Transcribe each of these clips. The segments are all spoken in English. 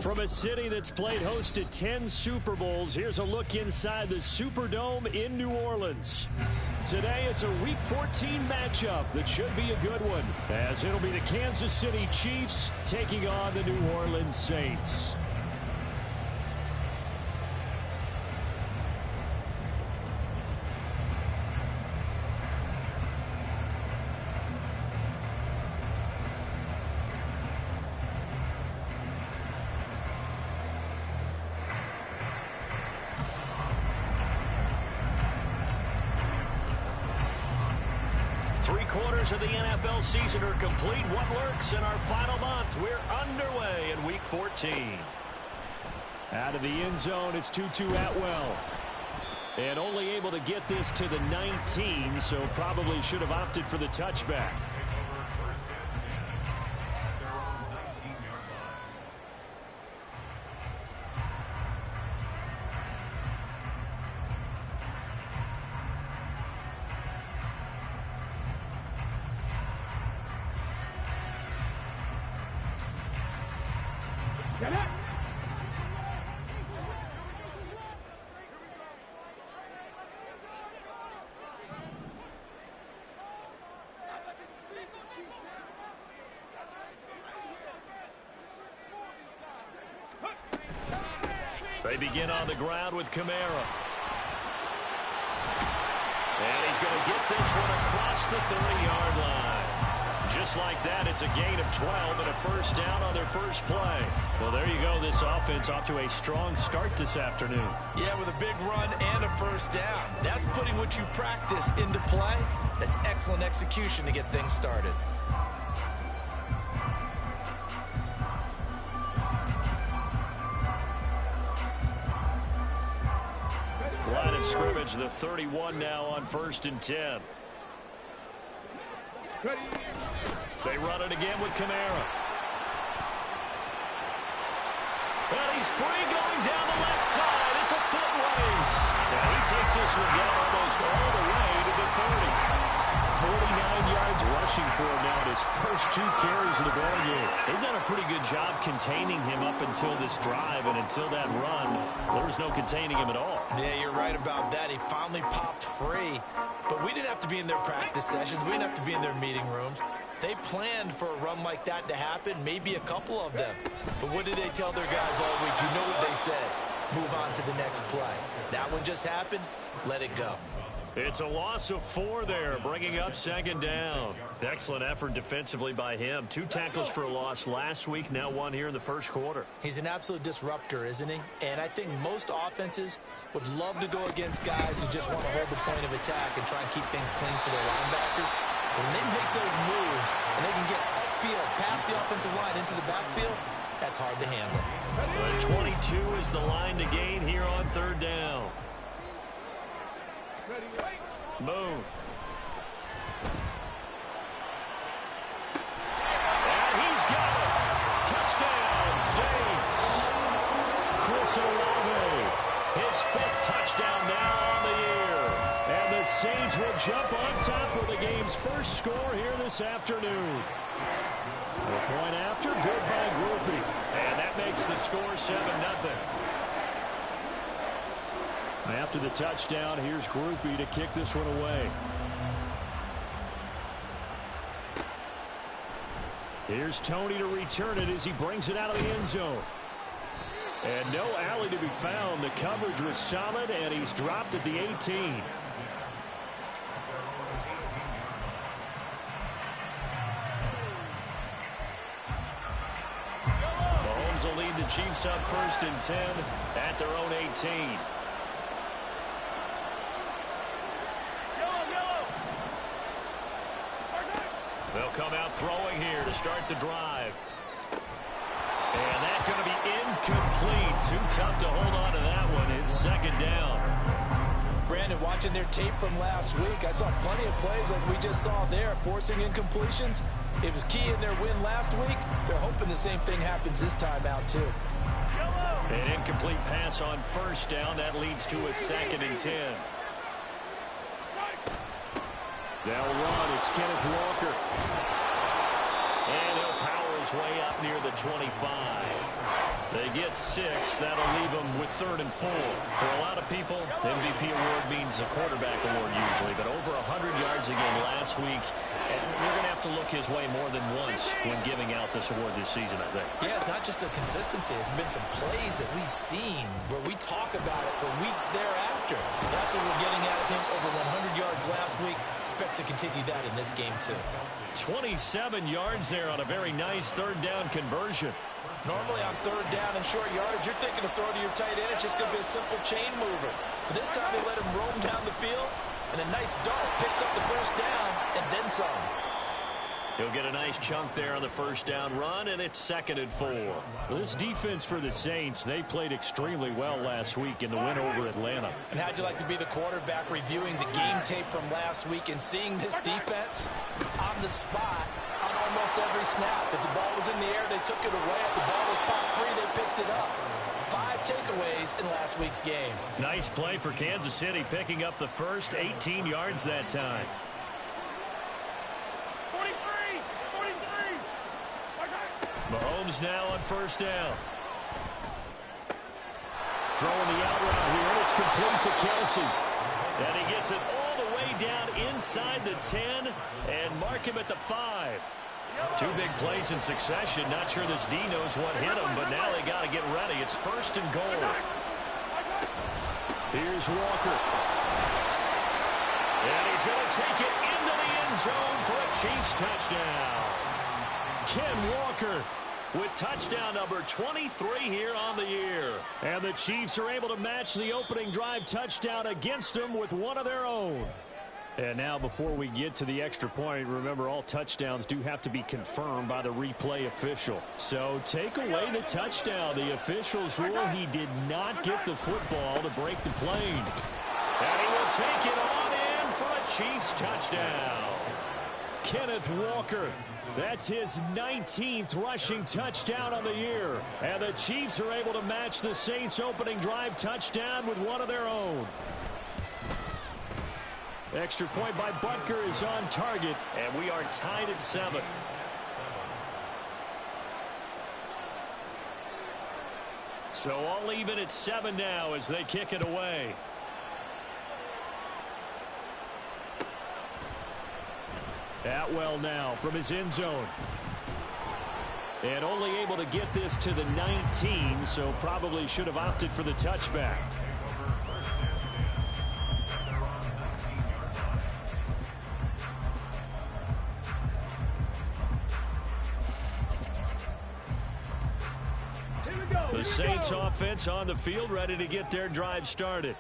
From a city that's played host to 10 Super Bowls, here's a look inside the Superdome in New Orleans. Today, it's a Week 14 matchup that should be a good one, as it'll be the Kansas City Chiefs taking on the New Orleans Saints. Of the NFL season are complete. What lurks in our final month? We're underway in Week 14. Out of the end zone, it's Tutu Atwell. And only able to get this to the 19, so probably should have opted for the touchback. They begin on the ground with Kamara. And he's going to get this one across the 30-yard line. Just like that, it's a gain of 12 and a first down on their first play. Well, there you go. This offense off to a strong start this afternoon. Yeah, with a big run and a first down. That's putting what you practice into play. That's excellent execution to get things started. Line of scrimmage, the 31 now on 1st and 10. They run it again with Kamara. And he's free going down the left side. It's a foot race. And he takes this one down almost all the way to the 30. 49 yards rushing for him now in his first 2 carries of the ball game. They've done a pretty good job containing him up until this drive, and until that run, there was no containing him at all. Yeah, you're right about that. He finally popped free, but we didn't have to be in their practice sessions. We didn't have to be in their meeting rooms. They planned for a run like that to happen, maybe a couple of them. But what did they tell their guys all week? You know what they said. Move on to the next play. That one just happened. Let it go. It's a loss of 4 there, bringing up 2nd down. Excellent effort defensively by him. 2 tackles for a loss last week, now 1 here in the first quarter. He's an absolute disruptor, isn't he? And I think most offenses would love to go against guys who just want to hold the point of attack and try and keep things clean for their linebackers. But when they make those moves and they can get upfield, past the offensive line into the backfield, that's hard to handle. But 22 is the line to gain here on 3rd down. Boom. And he's got it. Touchdown, Saints. Chris Olave, his 5th touchdown now on the year. And the Saints will jump on top of the game's first score here this afternoon. The point after, good by Groupie. And that makes the score 7-0. After the touchdown, here's Groupie to kick this one away. Here's Tony to return it as he brings it out of the end zone. And no alley to be found. The coverage was solid, and he's dropped at the 18. Mahomes will lead the Chiefs up 1st and 10 at their own 18. They'll come out throwing here to start the drive. And that's going to be incomplete. Too tough to hold on to that one. It's 2nd down. Brandon, watching their tape from last week, I saw plenty of plays like we just saw there, forcing incompletions. It was key in their win last week. They're hoping the same thing happens this time out, too. An incomplete pass on first down. That leads to a 2nd and 10. They'll run. It's Kenneth Walker. And he'll power his way up near the 25. They get 6. That'll leave them with 3rd and 4. For a lot of people, the MVP award means a quarterback award usually, but over 100 yards again last week. And you're going to have to look his way more than once when giving out this award this season, I think. Yeah, it's not just the consistency. It's been some plays that we've seen where we talk about it for weeks thereafter. That's what we're getting at. I think over 100 yards last week. Expects to continue that in this game, too. 27 yards there on a very nice 3rd down conversion. Normally on 3rd down and short yardage, you're thinking of throw to your tight end. It's just going to be a simple chain mover. But this time they let him roam down the field, and a nice dart picks up the 1st down and then some. He'll get a nice chunk there on the 1st down run, and it's 2nd and 4. Well, this defense for the Saints, they played extremely well last week in the win over Atlanta. And how'd you like to be the quarterback reviewing the game tape from last week and seeing this defense on the spot on almost every snap? If the ball was in the air, they took it away. If the ball was popped free, they picked it up. 5 takeaways in last week's game. Nice play for Kansas City, picking up the first 18 yards that time. 43. Mahomes now on 1st down. Throwing the out route here, and it's complete to Kelsey. And he gets it all the way down inside the 10 and mark him at the 5. 2 big plays in succession. Not sure this D knows what hit him, but now they got to get ready. It's 1st and goal. Here's Walker. And he's going to take it into the end zone for a Chiefs touchdown. Ken Walker with touchdown number 23 here on the year. And the Chiefs are able to match the opening drive touchdown against them with one of their own. And now before we get to the extra point, remember all touchdowns do have to be confirmed by the replay official. So take away the touchdown. The officials rule he did not get the football to break the plane. And he will take it on in for a Chiefs touchdown. Kenneth Walker, that's his 19th rushing touchdown on the year. And the Chiefs are able to match the Saints' opening drive touchdown with one of their own. Extra point by Butker is on target, and we are tied at 7. So all even at 7 now as they kick it away. Atwell now from his end zone. And only able to get this to the 19, so probably should have opted for the touchback. The Saints offense on the field, ready to get their drive started.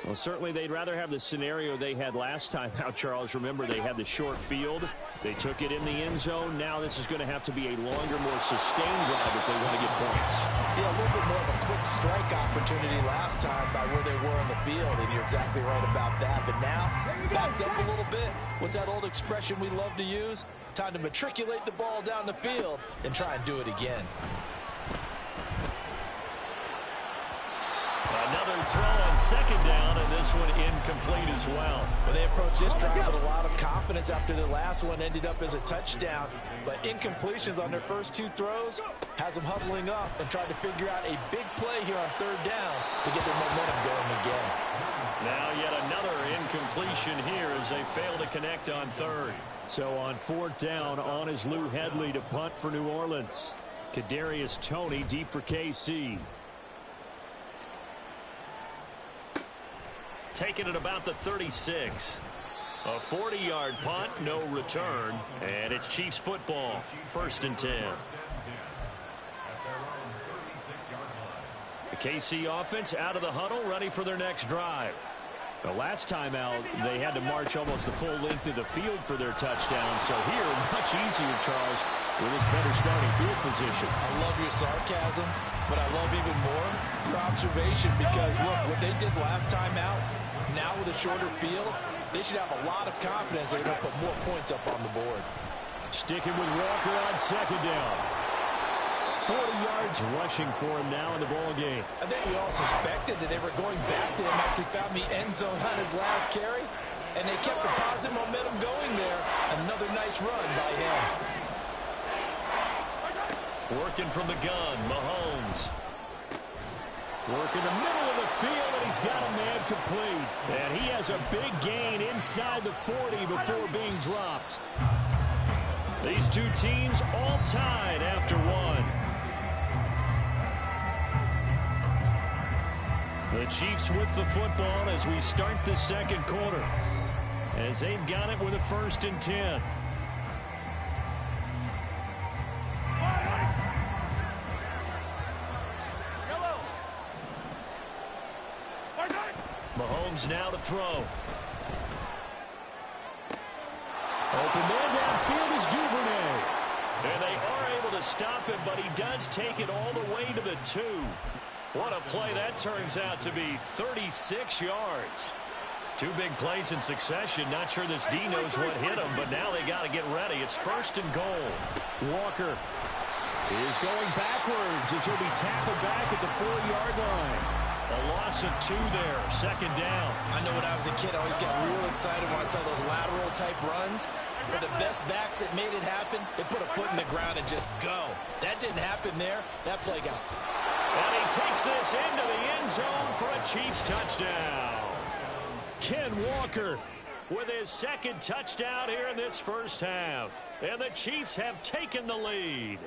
Well, certainly they'd rather have the scenario they had last time out, Charles. Remember, they had the short field. They took it in the end zone. Now this is going to have to be a longer, more sustained drive if they want to get points. Yeah, a little bit more of a quick strike opportunity last time by where they were on the field, and you're exactly right about that. But now, backed up a little bit. What's that old expression we love to use? Time to matriculate the ball down the field and try and do it again. Another throw on 2nd down, and this one incomplete as well. Well, they approached this drive with a lot of confidence after the last one ended up as a touchdown. But incompletions on their first 2 throws has them huddling up and trying to figure out a big play here on 3rd down to get their momentum going again. Now yet another incompletion here as they fail to connect on 3rd. So on 4th down, on is Lou Hedley to punt for New Orleans. Kadarius Toney deep for KC. Taken at about the 36. A 40-yard punt, no return, and it's Chiefs football. 1st and 10. The KC offense out of the huddle, ready for their next drive. The last time out, they had to march almost the full length of the field for their touchdown. So here, much easier, Charles, with this better starting field position. I love your sarcasm, but I love even more your observation because, look, what they did last time out, Now with a shorter field, they should have a lot of confidence they're going to put more points up on the board. Sticking with Walker on second down. 40 yards rushing for him now in the ball game. I think we all suspected that they were going back to him after he found the end zone on his last carry, and they kept the positive momentum going there. Another nice run by him. Working from the gun, Mahomes. Working the middle of the field, and he's got a man complete. And he has a big gain inside the 40 before being dropped. These two teams all tied after one. The Chiefs with the football as we start the second quarter, as they've got it with a 1st and 10. Mahomes now to throw. Open man downfield is Duvernay. And they are able to stop him, but he does take it all the way to the 2. What a play that turns out to be. 36 yards. 2 big plays in succession. Not sure this D knows what hit him, but now they got to get ready. It's 1st and goal. Walker is going backwards as he'll be tackled back at the 4-yard line. A loss of 2 there. 2nd down. I know when I was a kid, I always got real excited when I saw those lateral-type runs. But the best backs that made it happen, they put a foot in the ground and just go. That didn't happen there. That play got... And he takes this into the end zone for a Chiefs touchdown. Ken Walker with his 2nd touchdown here in this first half. And the Chiefs have taken the lead.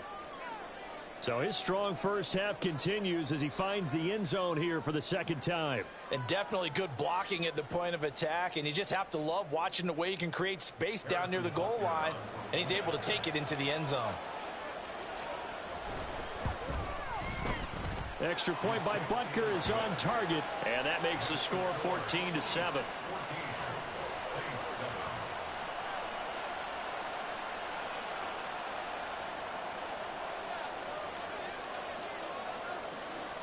So his strong first half continues as he finds the end zone here for the 2nd time. And definitely good blocking at the point of attack. And you just have to love watching the way he can create space down near the goal line. And he's able to take it into the end zone. Extra point by Butker is on target. And that makes the score 14-7.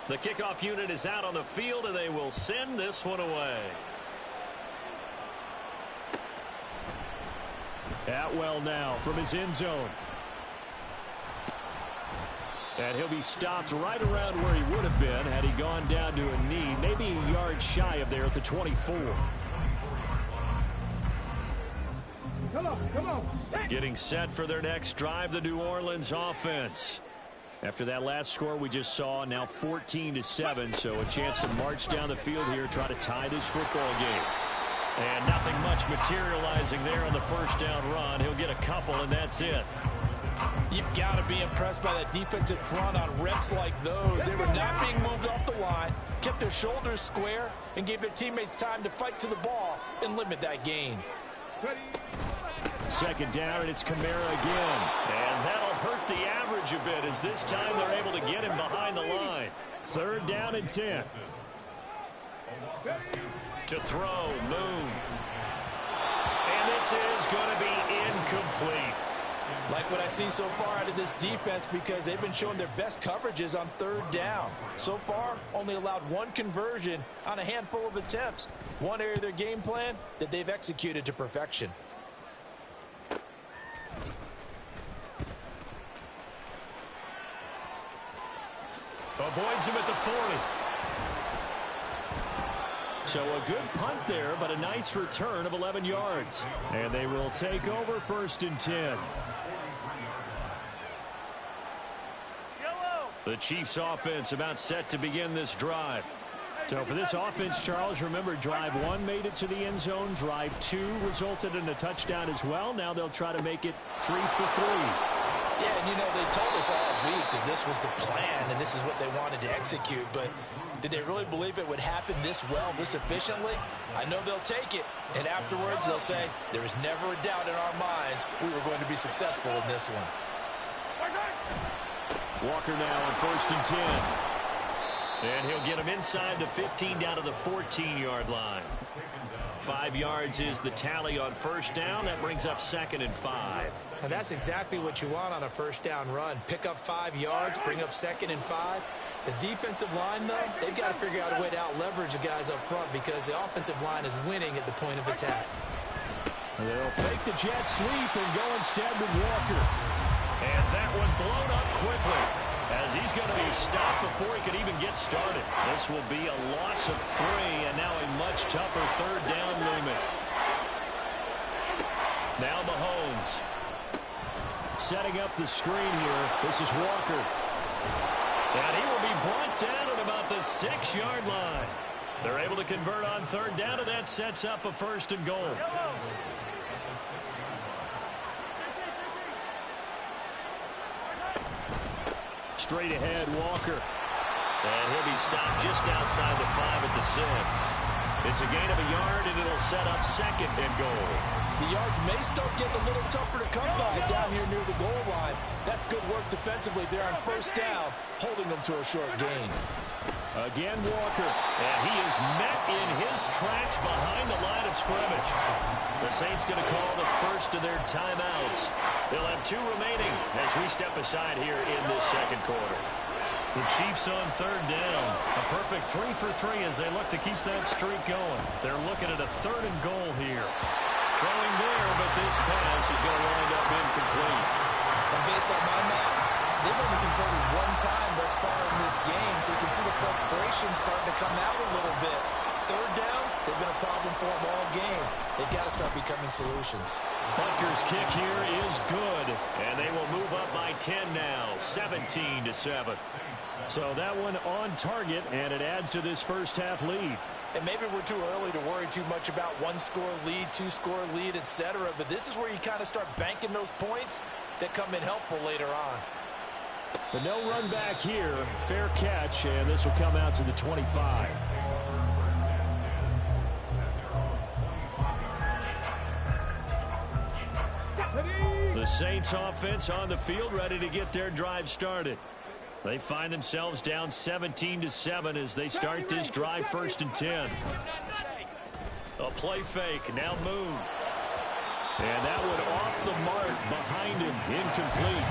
The kickoff unit is out on the field, and they will send this one away. Atwell now from his end zone. And he'll be stopped right around where he would have been had he gone down to a knee, maybe a yard shy of there at the 24. Come on. Getting set for their next drive, the New Orleans offense. After that last score we just saw, now 14-7, so a chance to march down the field here, try to tie this football game. And nothing much materializing there on the first down run. He'll get a couple, and that's it. You've got to be impressed by that defensive front on reps like those. They were not being moved off the line, kept their shoulders square, and gave their teammates time to fight to the ball and limit that gain. 2nd down, and it's Kamara again. And that'll hurt the average a bit as this time they're able to get him behind the line. 3rd down and 10. To throw, Moon. And this is going to be incomplete. Like what I've seen so far out of this defense, because they've been showing their best coverages on 3rd down. So far, only allowed 1 conversion on a handful of attempts. One area of their game plan that they've executed to perfection. Avoids him at the 40. So a good punt there, but a nice return of 11 yards. And they will take over 1st and 10. The Chiefs offense about set to begin this drive. So for this offense, Charles, remember drive 1 made it to the end zone. Drive 2 resulted in a touchdown as well. Now they'll try to make it 3 for 3. Yeah, and you know, they told us all week that this was the plan and this is what they wanted to execute. But did they really believe it would happen this well, this efficiently? I know they'll take it. And afterwards, they'll say, there is never a doubt in our minds we were going to be successful in this one. Walker now on 1st and 10. And he'll get him inside the 15 down to the 14-yard line. 5 yards is the tally on first down. That brings up 2nd and 5. And that's exactly what you want on a first down run. Pick up 5 yards, bring up 2nd and 5. The defensive line, though, they've got to figure out a way to out-leverage the guys up front because the offensive line is winning at the point of attack. They'll fake the jet sweep and go instead with Walker. And that one blown up quickly as he's going to be stopped before he could even get started. This will be a loss of 3 and now a much tougher 3rd down looming. Now Mahomes. Setting up the screen here. This is Walker. And he will be brought down at about the 6-yard line. They're able to convert on 3rd down, and that sets up a 1st and goal. Straight ahead, Walker. And he'll be stopped just outside the 5 at the 6. It's a gain of a yard, and it'll set up 2nd and goal. The yards may start getting a little tougher to come by down here near the goal line. That's good work defensively there on 1st down, holding them to a short gain. Again, Walker. And he is met in his tracks behind the line of scrimmage. The Saints going to call the first of their timeouts. They'll have 2 remaining as we step aside here in this 2nd quarter. The Chiefs on 3rd down. A perfect 3 for 3 as they look to keep that streak going. They're looking at a 3rd and goal here. Throwing there, but this pass is going to wind up incomplete. And based on my math, they've only converted 1 time thus far in this game, so you can see the frustration starting to come out a little bit. 3rd downs, they've been a problem for them all game. They've got to start becoming solutions. Butker's kick here is good, and they will move up by 10 now, 17-7. So that one on target, and it adds to this first half lead. And maybe we're too early to worry too much about 1-score lead, 2-score lead, etc. But this is where you kind of start banking those points that come in helpful later on. But no run back here. Fair catch, and this will come out to the 25. The Saints offense on the field ready to get their drive started. They find themselves down 17-7 as they start this drive 1st and 10. A play fake, now Moon. And that one off the mark behind him, incomplete.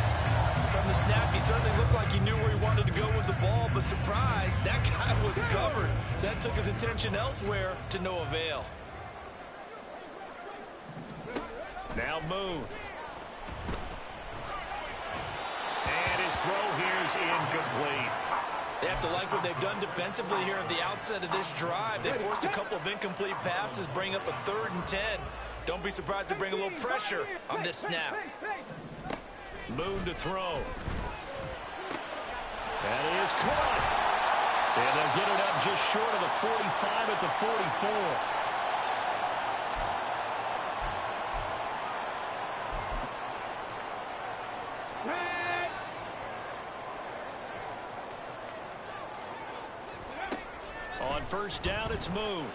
From the snap, he certainly looked like he knew where he wanted to go with the ball, but surprise, that guy was covered. So that took his attention elsewhere to no avail. Now Moon. And his throw here is incomplete. They have to like what they've done defensively here at the outset of this drive. They forced a couple of incomplete passes, bring up a 3rd and 10. Don't be surprised to bring a little pressure on this snap. Moon to throw. That is caught. And they'll get it up just short of the 45 at the 44. On 1st down, it's Moon.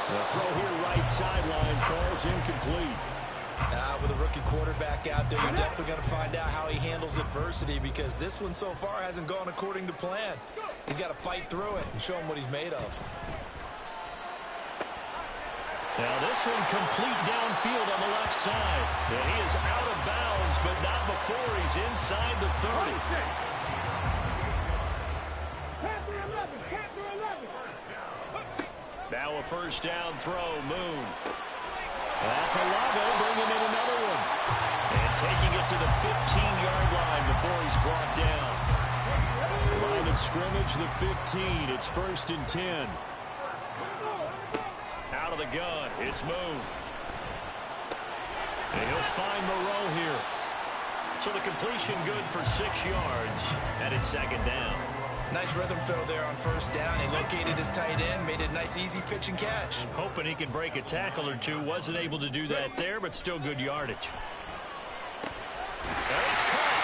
The throw here right sideline falls incomplete. With a rookie quarterback out there, you're definitely going to find out how he handles adversity because this one so far hasn't gone according to plan. He's got to fight through it and show him what he's made of. Now this one complete downfield on the left side. And he is out of bounds, but not before he's inside the 30. Now a 1st down throw, Moon. That's Alago bringing in another one. And taking it to the 15-yard line before he's brought down. Line of scrimmage, the 15. It's 1st and 10. Out of the gun, it's Moon. And he'll find Moreau here. So the completion good for 6 yards. And it's 2nd down. Nice rhythm throw there on 1st down. He located his tight end, made it a nice easy pitch and catch. Hoping he could break a tackle or two. Wasn't able to do that there, but still good yardage. And it's caught.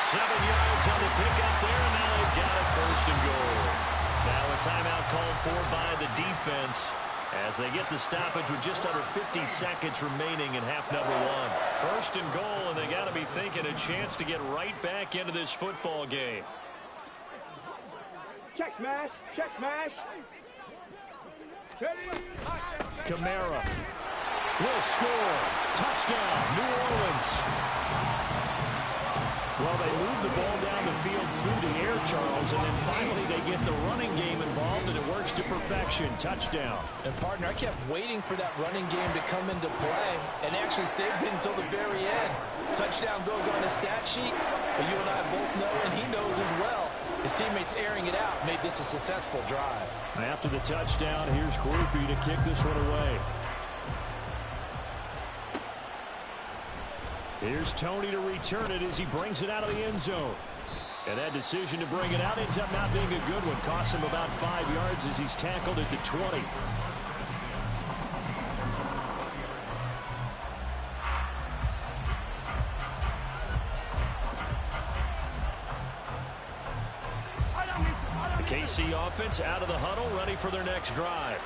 7 yards on the pickup there, and now they've got it 1st and goal. Now a timeout called for by the defense. as they get the stoppage with just under 50 seconds remaining in half number one. First and goal, and they got to be thinking a chance to get right back into this football game. Check smash, check smash. Kamara will score. Touchdown, New Orleans. Well, they move the ball down the field through the air, Charles, and then finally they get the running game involved, and it works to perfection. Touchdown. And, partner, I kept waiting for that running game to come into play and actually saved it until the very end. Touchdown goes on his stat sheet, but you and I both know, and he knows as well, his teammates airing it out made this a successful drive. After the touchdown, here's Groupie to kick this one away. Here's Tony to return it as he brings it out of the end zone. And that decision to bring it out ends up not being a good one. Costs him about 5 yards as he's tackled at the 20. The KC offense out of the huddle, ready for their next drive.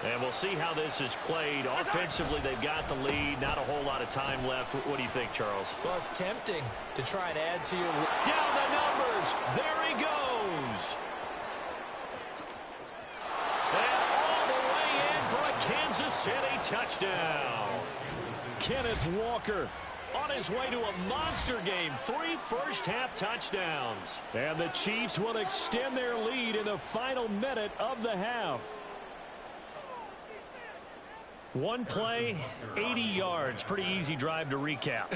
And we'll see how this is played. Offensively, they've got the lead. Not a whole lot of time left. What do you think, Charles? Well, it's tempting to try and add to your... Down the numbers. There he goes. And all the way in for a Kansas City touchdown. Kenneth Walker on his way to a monster game. 3 first-half touchdowns. And the Chiefs will extend their lead in the final minute of the half. One play, 80 yards. Pretty easy drive to recap.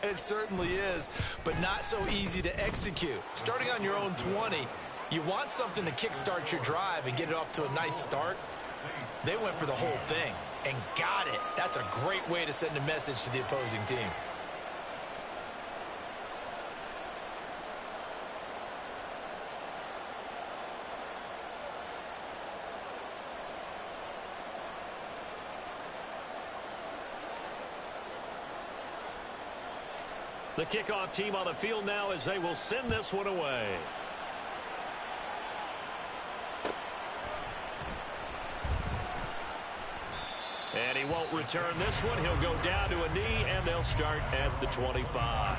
It certainly is, but not so easy to execute. Starting on your own 20, you want something to kickstart your drive and get it off to a nice start. They went for the whole thing and got it. That's a great way to send a message to the opposing team. The kickoff team on the field now as they will send this one away. And he won't return this one. He'll go down to a knee, and they'll start at the 25.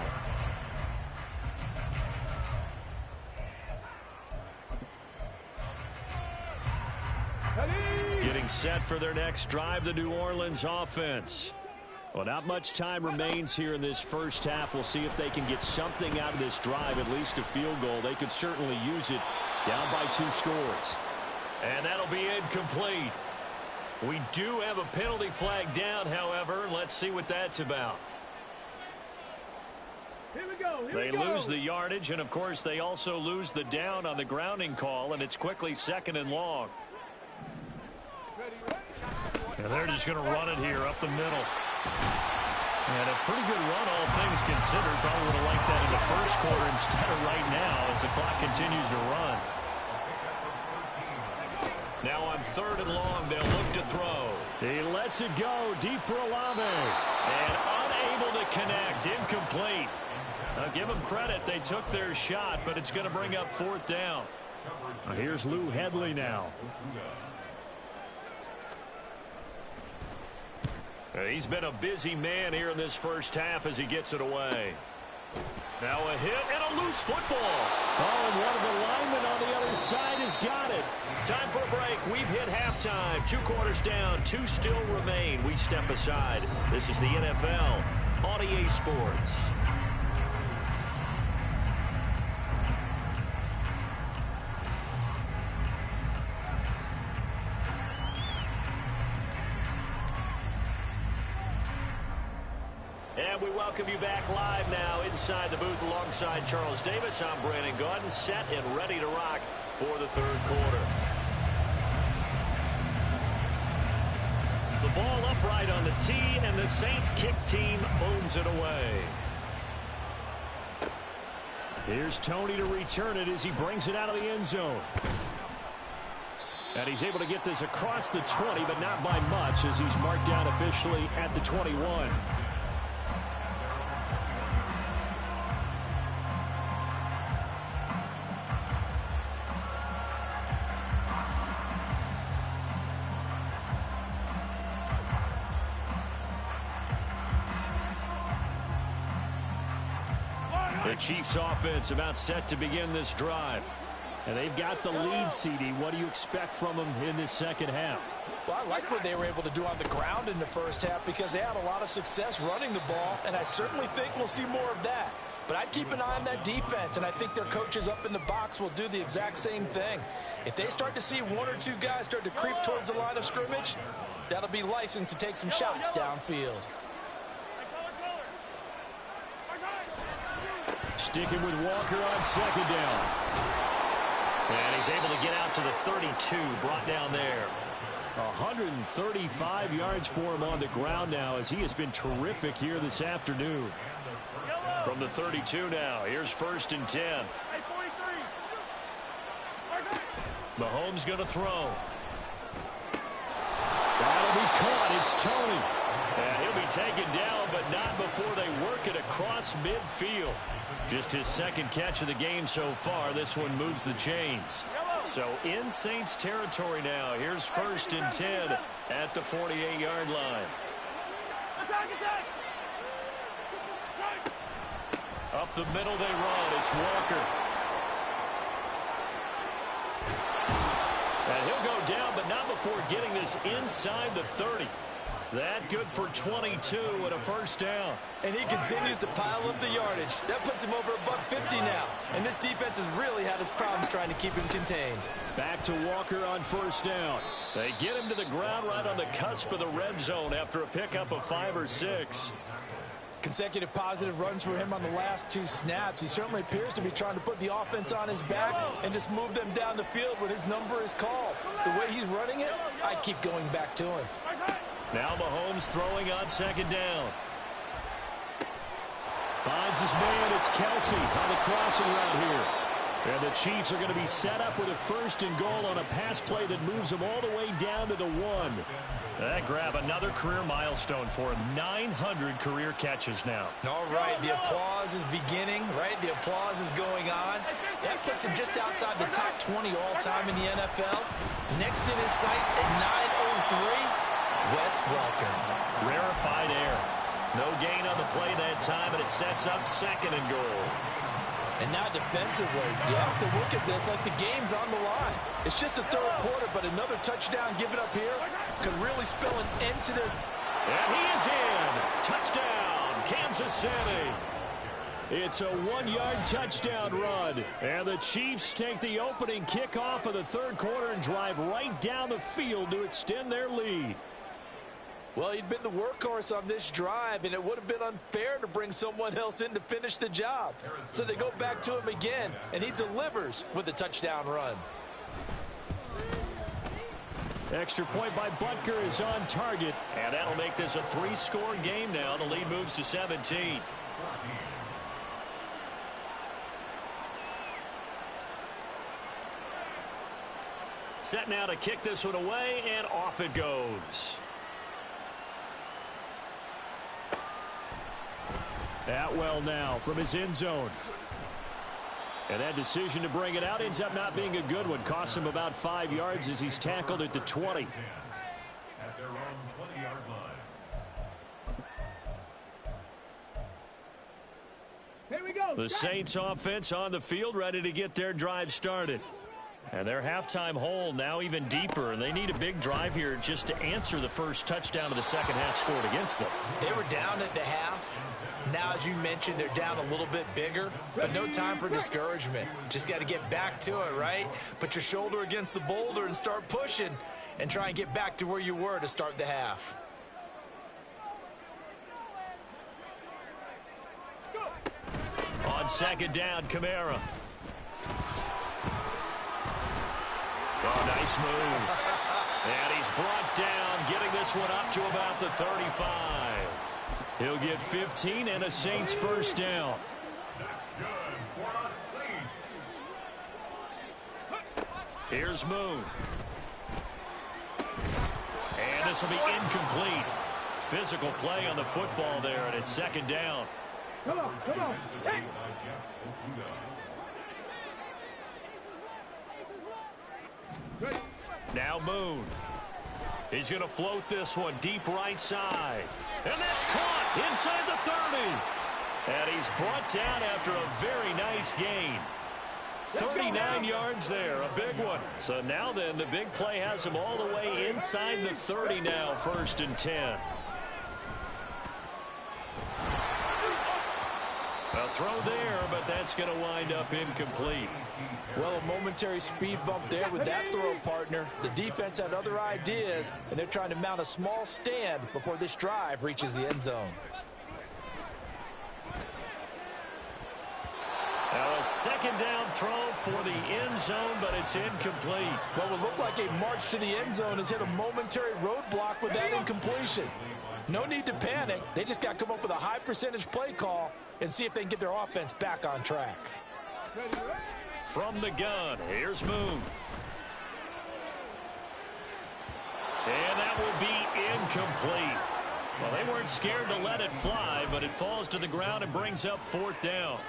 Getting set for their next drive, the New Orleans offense. Well, not much time remains here in this first half. We'll see if they can get something out of this drive, at least a field goal. They could certainly use it, down by 2 scores. And that'll be incomplete. We do have a penalty flag down, however. Let's see what that's about. Here we go. They lose the yardage, and, of course, they also lose the down on the grounding call, and it's quickly 2nd and long. And they're just going to run it here up the middle. And a pretty good run, all things considered. Probably would have liked that in the first quarter instead of right now as the clock continues to run. Now on 3rd and long, they'll look to throw. He lets it go deep for Olave. And unable to connect. Incomplete. Now give them credit. They took their shot, but it's going to bring up 4th down. Here's Lou Hedley now. He's been a busy man here in this first half as he gets it away. Now a hit and a loose football. Oh, and one of the linemen on the other side has got it. Time for a break. We've hit halftime. 2 quarters down. 2 still remain. We step aside. This is the NFL on EA Sports. And we welcome you back live now inside the booth alongside Charles Davis. I'm Brandon Gaudin, set and ready to rock for the 3rd quarter. The ball upright on the tee, and the Saints kick team owns it away. Here's Tony to return it as he brings it out of the end zone. And he's able to get this across the 20, but not by much as he's marked down officially at the 21. The Chiefs offense about set to begin this drive. And they've got the lead, CD. What do you expect from them in this second half? Well, I like what they were able to do on the ground in the first half because they had a lot of success running the ball, and I certainly think we'll see more of that. But I'd keep an eye on that defense, and I think their coaches up in the box will do the exact same thing. If they start to see one or two guys start to creep towards the line of scrimmage, that'll be licensed to take some shots downfield. Sticking with Walker on second down. And he's able to get out to the 32, brought down there. 135 yards for him on the ground now as he has been terrific here this afternoon. From the 32 now, here's 1st and 10. Mahomes going to throw. That'll be caught. It's Tony. And he'll be taken down, but not before they work it across midfield. Just his second catch of the game so far. This one moves the chains. So in Saints territory now. Here's 1st and 10 at the 48-yard line. Up the middle they run. It's Walker. And he'll go down, but not before getting this inside the 30. That good for 22 and a 1st down. And he continues to pile up the yardage. That puts him over $150 now. And this defense has really had its problems trying to keep him contained. Back to Walker on 1st down. They get him to the ground right on the cusp of the red zone after a pickup of 5 or 6. Consecutive positive runs for him on the last 2 snaps. He certainly appears to be trying to put the offense on his back and just move them down the field when his number is called. The way he's running it, I keep going back to him. Now Mahomes throwing on 2nd down. Finds his man. It's Kelsey on the crossing route here. And the Chiefs are going to be set up with a 1st and goal on a pass play that moves them all the way down to the 1. That grab another career milestone for him. 900 career catches now. All right, the applause is beginning, right? The applause is going on. That puts him just outside the top 20 all-time in the NFL. Next in his sights at 903. Wes Welker. Rarefied air. No gain on the play that time, and it sets up 2nd and goal. And now defensively, you have to look at this like the game's on the line. It's just the 3rd quarter, but another touchdown given up here could really spell an end to their... And he is in. Touchdown, Kansas City. It's a 1-yard touchdown run. And the Chiefs take the opening kickoff of the 3rd quarter and drive right down the field to extend their lead. Well, he'd been the workhorse on this drive, and it would have been unfair to bring someone else in to finish the job. So they go back to him again, and he delivers with a touchdown run. Extra point by Butker is on target, and that'll make this a 3-score game now. The lead moves to 17. Set now to kick this one away, and off it goes. Atwell now from his end zone. And that decision to bring it out ends up not being a good one. Costs him about 5 yards as he's tackled at the 20. At their own 20-yard line. Here we go. The Saints offense on the field ready to get their drive started. And their halftime hole now even deeper, and they need a big drive here just to answer the first touchdown of the second half scored against them. They were down at the half. Now, as you mentioned, they're down a little bit bigger, but no time for discouragement. Just got to get back to it, right? Put your shoulder against the boulder and start pushing and try and get back to where you were to start the half. On 2nd down, Kamara. Oh, nice move. And he's brought down, getting this one up to about the 35. He'll get 15 and a Saints 1st down. That's good for the Saints. Here's Moon. And this will be incomplete. Physical play on the football there, and it's 2nd down. Come on, come on. Hey. Now Moon. He's going to float this one deep right side. And that's caught inside the And he's brought down after a very nice gain. 39 yards there, a big one. So now then, the big play has him all the way inside the 30 now, 1st and 10. A throw there, but that's going to wind up incomplete. Well, a momentary speed bump there with that throw, partner. The defense had other ideas, and they're trying to mount a small stand before this drive reaches the end zone. Now a 2nd down throw for the end zone, but it's incomplete. Well, it looked like a march to the end zone has hit a momentary roadblock with that incompletion. No need to panic. They just got to come up with a high percentage play call and see if they can get their offense back on track. From the gun, here's Moon. And that will be incomplete. Well, they weren't scared to let it fly, but it falls to the ground and brings up 4th down.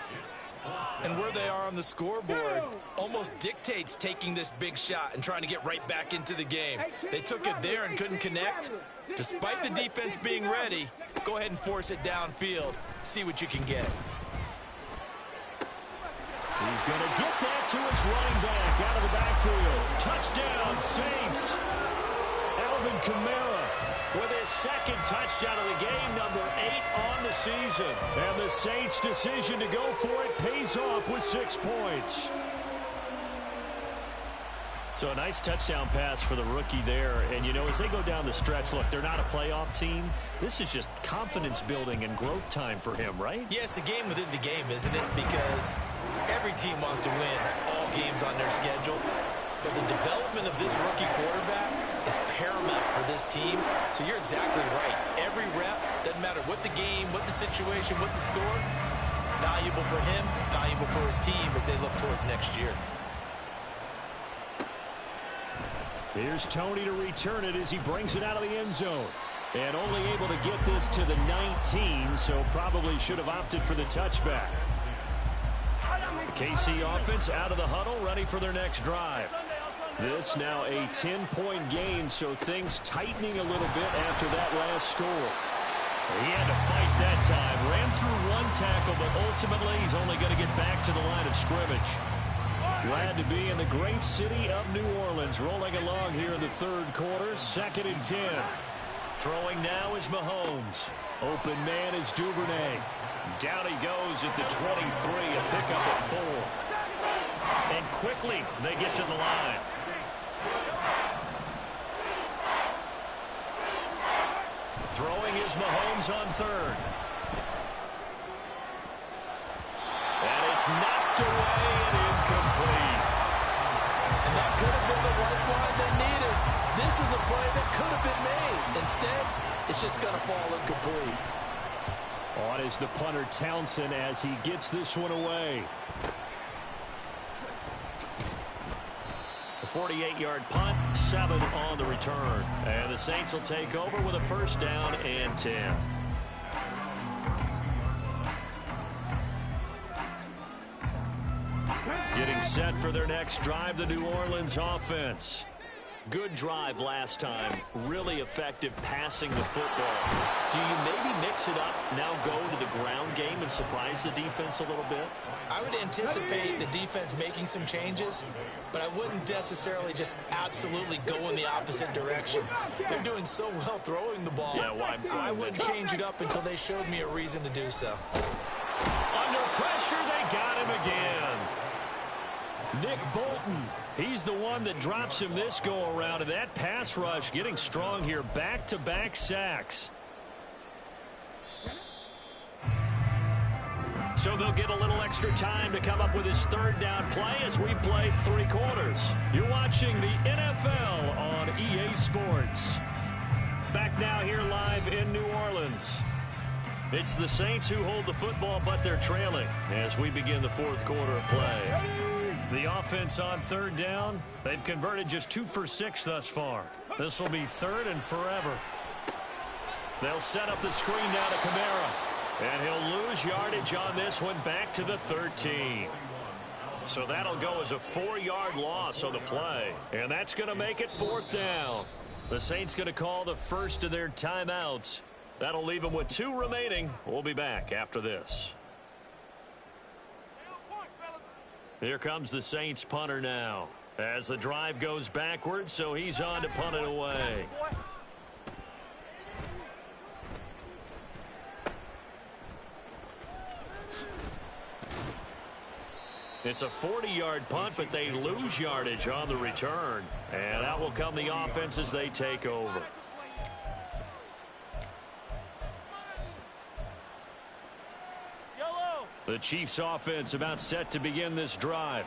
And where they are on the scoreboard almost dictates taking this big shot and trying to get right back into the game. They took it there and couldn't connect. Despite the defense being ready, go ahead and force it downfield. See what you can get. He's going to get that to his running back out of the backfield. Touchdown, Saints. Alvin Kamara with his 2nd touchdown of the game, number 8 on the season. And the Saints' decision to go for it pays off with 6 points. So a nice touchdown pass for the rookie there. And, you know, as they go down the stretch, look, they're not a playoff team. This is just confidence building and growth time for him, right? Yeah, it's a game within the game, isn't it? Because every team wants to win all games on their schedule. But the development of this rookie quarterback is paramount for this team. So you're exactly right. Every rep, doesn't matter what the game, what the situation, what the score, valuable for him, valuable for his team as they look towards next year. Here's Tony to return it as he brings it out of the end zone. And only able to get this to the 19, so probably should have opted for the touchback. KC offense out of the huddle, ready for their next drive. This now a 10-point game, so things tightening a little bit after that last score. He had to fight that time. Ran through one tackle, but ultimately he's only going to get back to the line of scrimmage. Glad to be in the great city of New Orleans, rolling along here in the 3rd quarter, 2nd and 10. Throwing now is Mahomes. Open man is Duvernay. Down he goes at the 23, a pickup of 4. And quickly they get to the line. Throwing is Mahomes on 3rd. And it's knocked away and incomplete. And that could have been the lifeline they needed. This is a play that could have been made. Instead, it's just going to fall incomplete. On is the punter Townsend as he gets this one away. A 48-yard punt, 7 on the return. And the Saints will take over with a 1st down and 10. Getting set for their next drive, the New Orleans offense. Good drive last time. Really effective passing the football. Do you maybe mix it up, now go to the ground game and surprise the defense a little bit? I would anticipate the defense making some changes, but I wouldn't necessarily just absolutely go in the opposite direction. They're doing so well throwing the ball. Yeah, well, I wouldn't change it up until they showed me a reason to do so. Under pressure, they got him again. Nick Bolton, he's the one that drops him this go-around, and that pass rush getting strong here. Back-to-back sacks. So they'll get a little extra time to come up with his 3rd down play as we've played 3 quarters. You're watching the NFL on EA Sports. Back now here live in New Orleans. It's the Saints who hold the football, but they're trailing as we begin the 4th quarter of play. The offense on 3rd down, they've converted just 2 for 6 thus far. This will be 3rd and forever. They'll set up the screen now to Kamara. And he'll lose yardage on this one back to the 13. So that'll go as a 4-yard loss on the play. And that's going to make it 4th down. The Saints going to call the first of their timeouts. That'll leave them with 2 remaining. We'll be back after this. Here comes the Saints punter now. As the drive goes backwards, so he's on to punt it away. It's a 40-yard punt, but they lose yardage on the return. And out will come the offense as they take over. The Chiefs offense about set to begin this drive.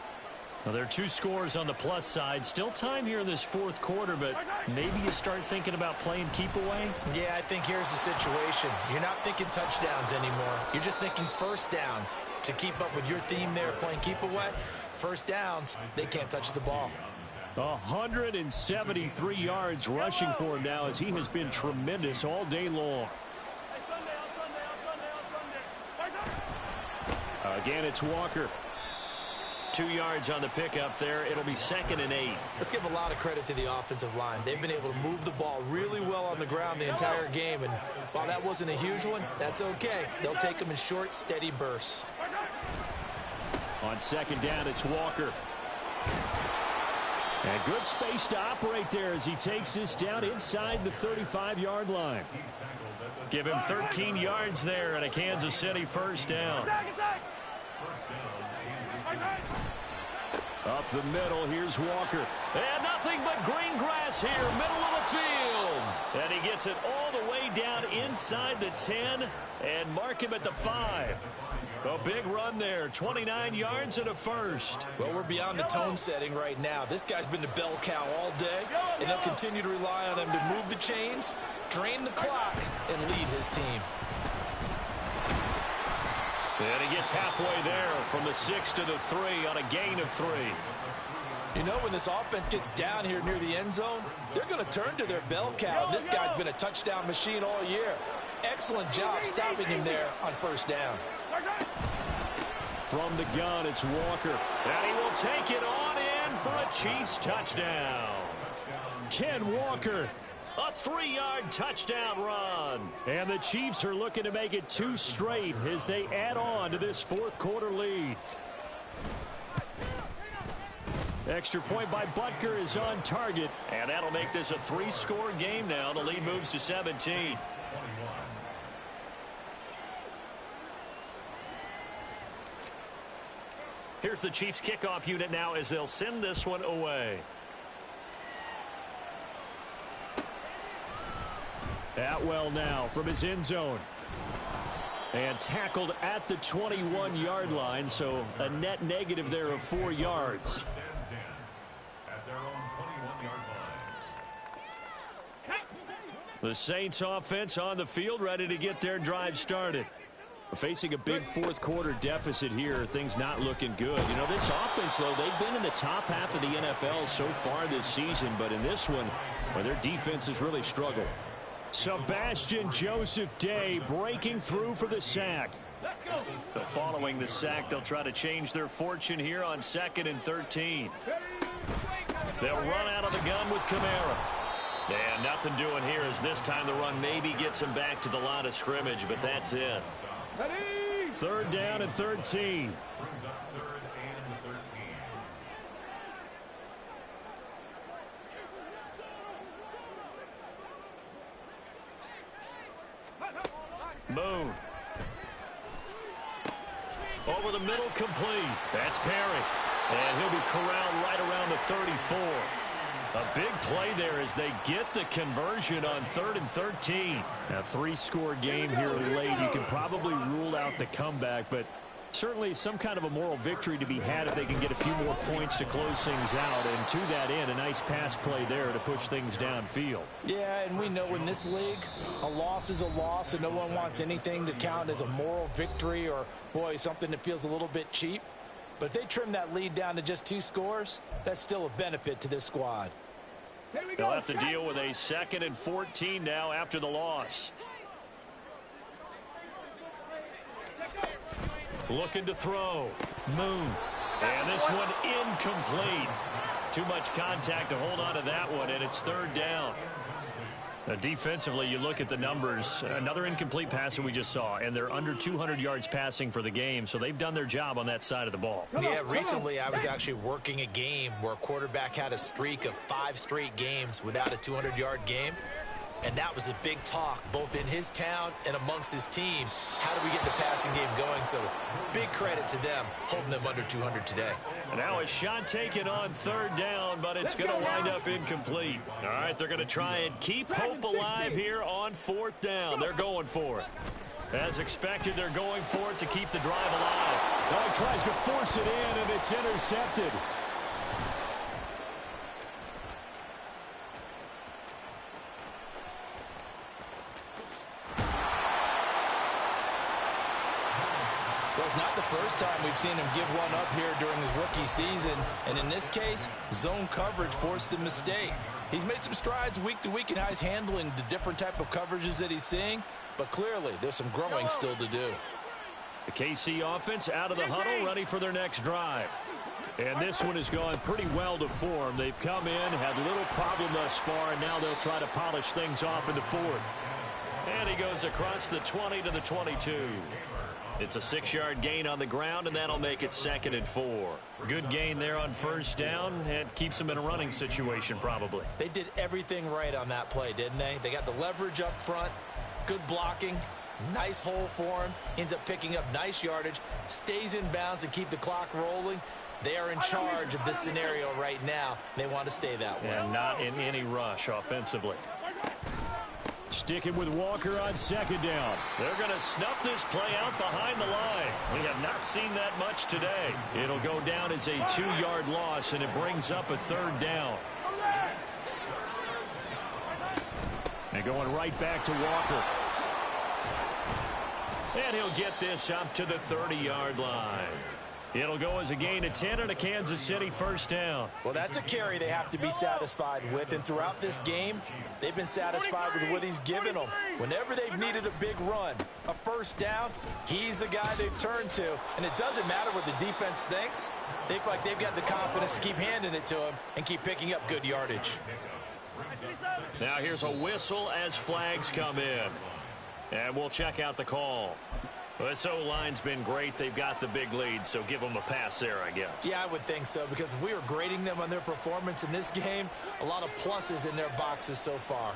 Now, there are 2 scores on the plus side. Still time here in this fourth quarter, but maybe you start thinking about playing keep away? Yeah, I think here's the situation. You're not thinking touchdowns anymore. You're just thinking first downs. To keep up with your theme there, playing keep away, first downs, they can't touch the ball. 173 yards rushing for him now as he has been tremendous all day long. Again, it's Walker. 2 yards on the pickup there. It'll be 2nd and 8. Let's give a lot of credit to the offensive line. They've been able to move the ball really well on the ground the entire game. And while that wasn't a huge one, that's okay. They'll take them in short, steady bursts. On 2nd down, it's Walker. And good space to operate there as he takes this down inside the 35-yard line. Give him 13 yards there and a Kansas City first down. Up the middle, here's Walker. And nothing but green grass here, middle of the field. And he gets it all the way down inside the 10 and mark him at the 5. A big run there, 29 yards and a first. Well, we're beyond the tone setting right now. This guy's been the bell cow all day, and they'll continue to rely on him to move the chains, drain the clock, and lead his team. And he gets halfway there from the 6 to the 3 on a gain of 3. You know, when this offense gets down here near the end zone, they're going to turn to their bell cow. This guy's been a touchdown machine all year. Excellent job stopping him there on first down. From the gun, it's Walker. And he will take it on in for a Chiefs touchdown. Ken Walker. A 3-yard touchdown run. And the Chiefs are looking to make it 2 straight as they add on to this fourth quarter lead. Extra point by Butker is on target. And that'll make this a 3-score game now. The lead moves to 17. Here's the Chiefs kickoff unit now as they'll send this one away. Atwell now from his end zone. And tackled at the 21-yard line, so a net negative there of 4 yards. The Saints offense on the field, ready to get their drive started. Facing a big fourth quarter deficit here, things not looking good. You know, this offense, though, they've been in the top half of the NFL so far this season, but in this one, well, their defense has really struggled. Sebastian Joseph Day breaking through for the sack. So following the sack, they'll try to change their fortune here on 2nd and 13. They'll run out of the gun with Kamara. And nothing doing here as this time the run maybe gets him back to the line of scrimmage, but that's it. 3rd down and 13. Moon. Over the middle, complete. That's Perry. And he'll be corralled right around the 34. A big play there as they get the conversion on 3rd and 13. A 3-score game here late. You can probably rule out the comeback, but certainly some kind of a moral victory to be had if they can get a few more points to close things out. And to that end, a nice pass play there to push things downfield. Yeah, and we know in this league, a loss is a loss, and no one wants anything to count as a moral victory or, boy, something that feels a little bit cheap. But if they trim that lead down to just 2 scores, that's still a benefit to this squad. They'll have to deal with a 2nd and 14 now after the loss. Looking to throw. Moon. And this one incomplete. Too much contact to hold on to that one, and it's 3rd down. Defensively, you look at the numbers. Another incomplete pass that we just saw, and they're under 200 yards passing for the game, so they've done their job on that side of the ball. Yeah, recently I was actually working a game where a quarterback had a streak of 5 straight games without a 200-yard game, and that was a big talk both in his town and amongst his team. How do we get the passing game going? So big credit to them holding them under 200 today. And now a shot taken on 3rd down, but it's going to wind up incomplete. All right, they're going to try and keep hope alive here on 4th down. They're going for it. As expected, they're going for it to keep the drive alive. Now he tries to force it in, and it's intercepted. Well, it's not the first time we've seen him give one up here during his rookie season. And in this case, zone coverage forced the mistake. He's made some strides week to week in how he's handling the different type of coverages that he's seeing. But clearly, there's some growing still to do. The KC offense out of the huddle, ready for their next drive. And this one has gone pretty well to form. They've come in, had little problem thus far, and now they'll try to polish things off in the 4th. And he goes across the 20 to the 22. It's a 6-yard gain on the ground, and that'll make it 2nd and 4. Good gain there on 1st down, and keeps them in a running situation probably. They did everything right on that play, didn't they? They got the leverage up front, good blocking, nice hole for him, ends up picking up nice yardage, stays in bounds and keep the clock rolling. They are in charge of this scenario right now. They want to stay that way. And not in any rush offensively. Sticking with Walker on 2nd down. They're going to snuff this play out behind the line. We have not seen that much today. It'll go down as a 2-yard loss, and it brings up a 3rd down. And going right back to Walker. And he'll get this up to the 30-yard line. It'll go as a gain of 10 and a Kansas City 1st down. Well, that's a carry they have to be satisfied with. And throughout this game, they've been satisfied with what he's given them. Whenever they've needed a big run, a 1st down, he's the guy they've turned to. And it doesn't matter what the defense thinks. They look like they've got the confidence to keep handing it to him and keep picking up good yardage. Now here's a whistle as flags come in. And we'll check out the call. Well, this O-line's been great. They've got the big lead, so give them a pass there, I guess. Yeah, I would think so, because if we were grading them on their performance in this game, a lot of pluses in their boxes so far.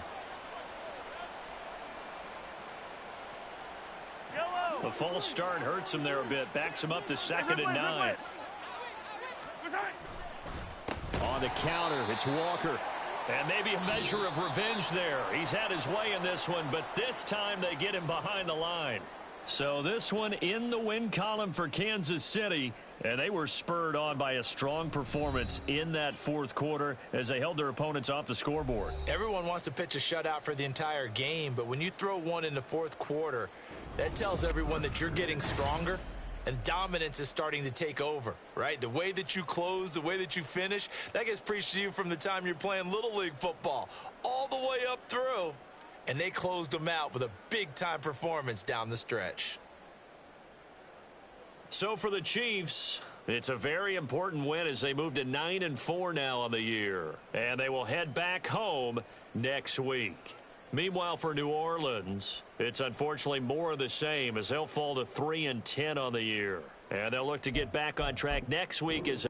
The false start hurts him there a bit. Backs him up to 2nd and 9. On the counter, it's Walker. And maybe a measure of revenge there. He's had his way in this one, but this time they get him behind the line. So this one in the win column for Kansas City, and they were spurred on by a strong performance in that 4th quarter as they held their opponents off the scoreboard. Everyone wants to pitch a shutout for the entire game, but when you throw one in the 4th quarter, that tells everyone that you're getting stronger and dominance is starting to take over, right? The way that you close, the way that you finish, that gets preached to you from the time you're playing Little League football all the way up through. And they closed them out with a big-time performance down the stretch. So for the Chiefs, it's a very important win as they move to 9-4 now on the year. And they will head back home next week. Meanwhile, for New Orleans, it's unfortunately more of the same as they'll fall to 3-10 on the year. And they'll look to get back on track next week as